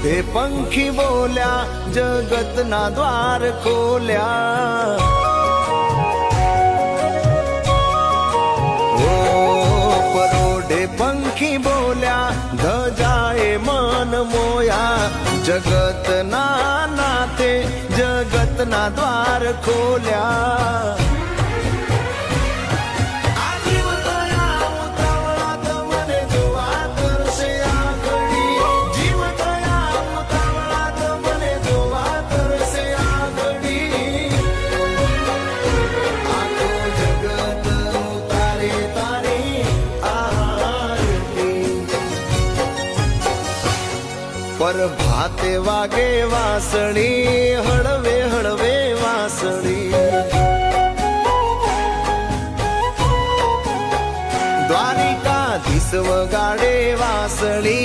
परोढे पंखी बोल्या जगतना द्वार खोल्या पंखी बोल्या ध्वजाए मन मोया जगत ना नाथे जगत ना द्वार खोल्या पर भाते वागे वासणी हळवे हळवे वासणी द्वारिकाधीश वगाडे वासणी